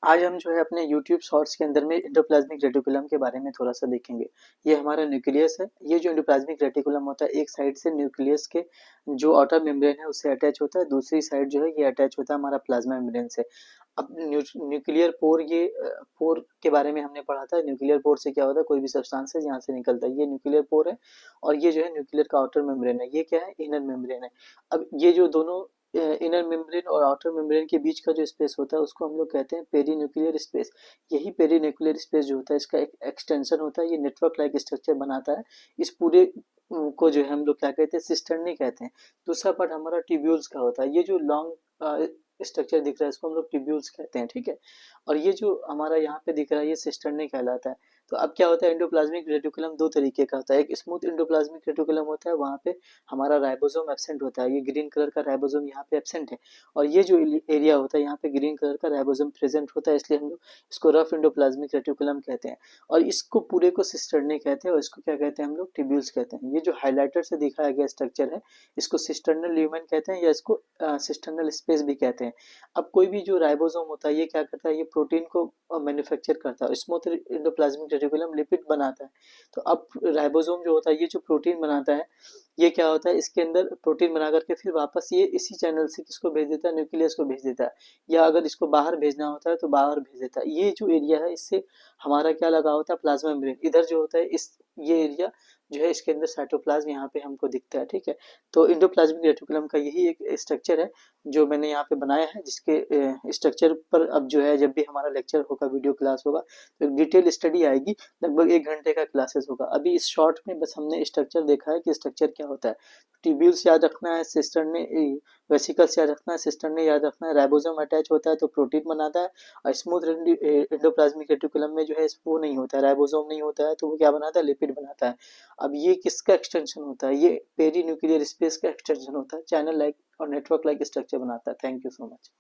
आज हम जो है अपने यूट्यूब शॉर्ट्स के अंदर में एंडोप्लाज्मिक रेटिकुलम के बारे में थोड़ा सा देखेंगे। ये हमारा न्यूक्लियस है। ये जो एंडोप्लाज्मिक रेटिकुलम होता है, एक साइड से न्यूक्लियस के जो आउटर मेम्ब्रेन है उससे अटैच होता है, दूसरी साइड जो है ये अटैच होता है हमारा प्लाज्मा मेम्ब्रेन से। अब न्यूक्लियर पोर, ये पोर के बारे में हमने पढ़ा था। न्यूक्लियर पोर से क्या होता है, कोई भी सब्सटेंस है यहाँ से निकलता है, ये न्यूक्लियर पोर है। और ये जो है न्यूक्लियर का आउटर मेम्ब्रेन है, ये क्या है, इनर मेम्ब्रेन है। अब ये जो दोनों इनर मेम्ब्रेन और आउटर मेम्ब्रेन के बीच का जो स्पेस होता है उसको हम लोग कहते हैं पेरी न्यूक्लियर स्पेस। यही पेरी न्यूक्लियर स्पेस जो होता है इसका एक एक्सटेंशन होता है, ये नेटवर्क लाइक स्ट्रक्चर बनाता है। इस पूरे को जो है हम लोग क्या कहते हैं, सिस्टर्नी कहते हैं। दूसरा पार्ट हमारा ट्यूब्यूल्स का होता है। ये जो लॉन्ग स्ट्रक्चर दिख रहा है इसको हम लोग ट्यूब्यूल्स कहते हैं, ठीक है। और ये जो हमारा यहाँ पे दिख रहा है ये सिस्टर्नी कहलाता है। तो अब क्या होता है, एंडोप्लाज्मिक रेटिकुलम दो तरीके का होता है। एक स्मूथ एंडोप्लाज्मिक रेटिकुलम होता है, वहाँ पे हमारा राइबोसोम एब्सेंट होता है, ये ग्रीन कलर का राइबोसोम यहाँ पे एब्सेंट है। और ये जो एरिया होता है यहाँ पे ग्रीन कलर का राइबोसोम प्रेजेंट होता है, इसलिए हम लोग इसको रफ एंडोप्लाज्मिक रेटिकुलम कहते हैं। और इसको पूरे को सिस्टर्नी कहते हैं, और इसको क्या कहते हैं हम लोग, ट्यूब्यूल्स कहते हैं। ये जो हाईलाइटर से दिखाया गया स्ट्रक्चर है इसको सिस्टर्नल ल्यूमेन कहते हैं, या इसको सिस्टर्नल स्पेस भी कहते हैं। अब कोई भी जो राइबोसोम होता है ये क्या करता है, ये प्रोटीन को मैन्युफैक्चर करता है। स्मूथ एंडोप्लाज्मिक रेटिकुलम लिपिड बनाता है। तो अब राइबोसोम जो होता है ये जो प्रोटीन बनाता है, ये क्या होता है, इसके अंदर प्रोटीन बना करके फिर वापस ये इसी चैनल से किसको भेज देता है, न्यूक्लियस को भेज देता है। या अगर इसको बाहर भेजना होता है तो बाहर भेज देता है। ये जो एरिया है इससे हमारा क्या लगा होता है, प्लाज्मा मेम्ब्रेन। इधर जो होता है इस ये एरिया जो है इसके अंदर साइटोप्लाज्म यहाँ पे हमको दिखता है, ठीक है। तो एंडोप्लाज्मिक रेटिकुलम का यही एक स्ट्रक्चर है जो मैंने यहाँ पे बनाया है, जिसके स्ट्रक्चर पर अब जो है जब भी हमारा लेक्चर होगा, वीडियो क्लास होगा, तो डिटेल स्टडी आएगी। लगभग 1 घंटे का क्लासेस होगा। अभी इस शॉर्ट में बस हमने स्ट्रक्चर देखा है कि स्ट्रक्चर क्या होता है। ट्यूब्यूल्स याद रखना है, सिस्टर ने वेसिकल्स याद रखना है, सिस्टर ने याद रखना है, राइबोसोम अटैच होता है तो प्रोटीन बनाता है। और स्मूथ एंडोप्लाज्मिक रेटिकुलम में जो है वो नहीं होता है, राइबोसोम नहीं होता है, तो वो क्या बनाता है, लिपिड बनाता है। अब ये किसका एक्सटेंशन होता है, ये पेरी न्यूक्लियर स्पेस का एक्सटेंशन होता है, चैनल लाइक और नेटवर्क लाइक स्ट्रक्चर बनाता है। Thank you so much.